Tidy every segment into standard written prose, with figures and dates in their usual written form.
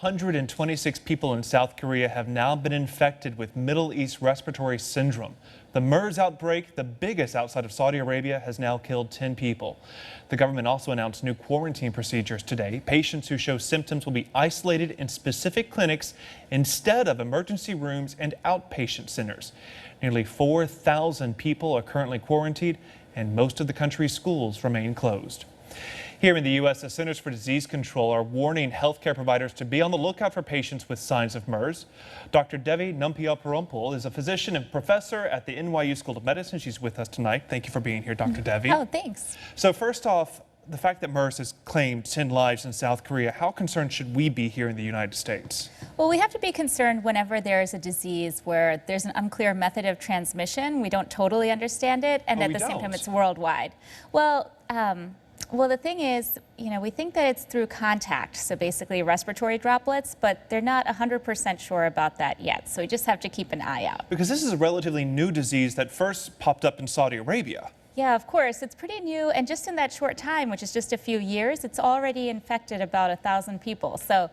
126 people in South Korea have now been infected with Middle East respiratory syndrome. The MERS outbreak, the biggest outside of Saudi Arabia, has now killed 10 people. The government also announced new quarantine procedures today. Patients who show symptoms will be isolated in specific clinics instead of emergency rooms and outpatient centers. Nearly 4,000 people are currently quarantined, and most of the country's schools remain closed. Here in the U.S., the Centers for Disease Control are warning healthcare providers to be on the lookout for patients with signs of MERS. Dr. Devi is a physician and professor at the NYU School of Medicine. She's with us tonight. Thank you for being here, Dr. Devi. Oh, thanks. So first off, the fact that MERS has claimed 10 lives in South Korea, how concerned should we be here in the United States? Well, we have to be concerned whenever there's a disease where there's an unclear method of transmission. We don't totally understand it, and at the same time, it's worldwide. Well, the thing is, we think that it's through contact, so basically respiratory droplets, but they're not 100% sure about that yet. So we just have to keep an eye out. Because this is a relatively new disease that first popped up in Saudi Arabia. Yeah, of course. It's pretty new, and just in that short time, which is just a few years, it's already infected about 1,000 people. So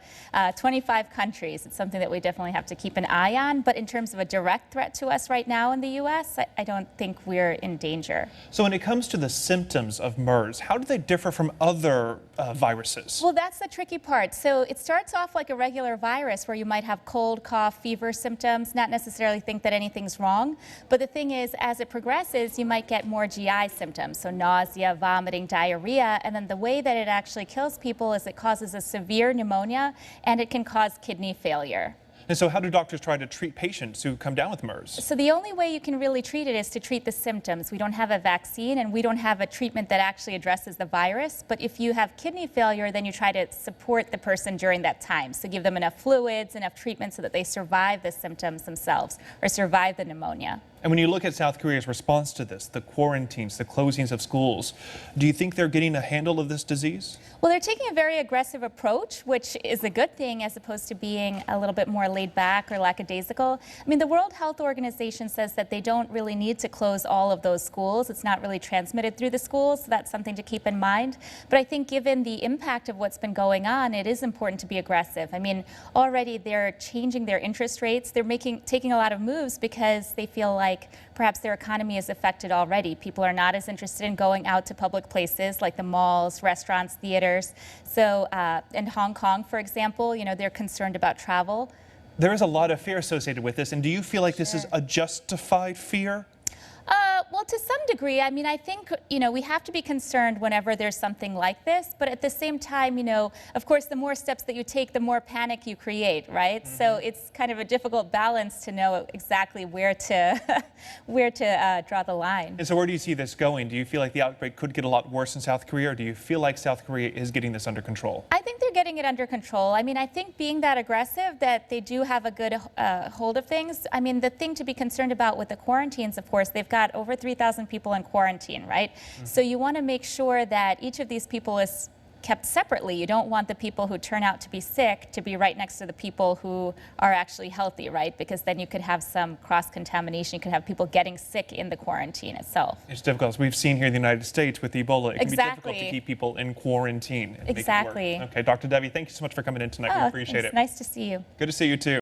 25 countries. It's something that we definitely have to keep an eye on. But in terms of a direct threat to us right now in the U.S., I don't think we're in danger. So when it comes to the symptoms of MERS, how do they differ from other viruses? Well, that's the tricky part. So it starts off like a regular virus where you might have cold, cough, fever symptoms, not necessarily think that anything's wrong. But the thing is, as it progresses, you might get more GI symptoms, so nausea, vomiting, diarrhea, and then the way that it actually kills people is it causes a severe pneumonia and it can cause kidney failure. And so how do doctors try to treat patients who come down with MERS? So the only way you can really treat it is to treat the symptoms. We don't have a vaccine and we don't have a treatment that actually addresses the virus. But if you have kidney failure, then you try to support the person during that time. So give them enough fluids, enough treatment so that they survive the symptoms themselves or survive the pneumonia. And when you look at South Korea's response to this, the quarantines, the closings of schools, do you think they're getting a handle of this disease? Well, they're taking a very aggressive approach, which is a good thing as opposed to being a little bit more laid back or lackadaisical. I mean, the World Health Organization says that they don't really need to close all of those schools. It's not really transmitted through the schools, so that's something to keep in mind. But I think given the impact of what's been going on, it is important to be aggressive. I mean, already they're changing their interest rates. They're taking a lot of moves because they feel like perhaps their economy is affected already. People are not as interested in going out to public places like the malls, restaurants, theaters. So in Hong Kong, for example, they're concerned about travel. There is a lot of fear associated with this, and do you feel like this is a justified fear? Well, to some degree. I mean, I think, we have to be concerned whenever there's something like this. But at the same time, of course, the more steps that you take, the more panic you create, right? Mm-hmm. So it's kind of a difficult balance to know exactly where to draw the line. And so where do you see this going? Do you feel like the outbreak could get a lot worse in South Korea, or do you feel like South Korea is getting this under control? I think they're getting it under control. I mean, I think being that aggressive, that they do have a good hold of things. I mean, the thing to be concerned about with the quarantines, of course, they've got over 3,000 people in quarantine, right? Mm-hmm. So you want to make sure that each of these people is kept separately. You don't want the people who turn out to be sick to be right next to the people who are actually healthy, right? Because then you could have some cross-contamination. You could have people getting sick in the quarantine itself. It's difficult. As we've seen here in the United States with Ebola, it can be difficult to keep people in quarantine. And exactly. make it work. Okay, Dr. Devi, thank you so much for coming in tonight. We appreciate it. Nice to see you. Good to see you too.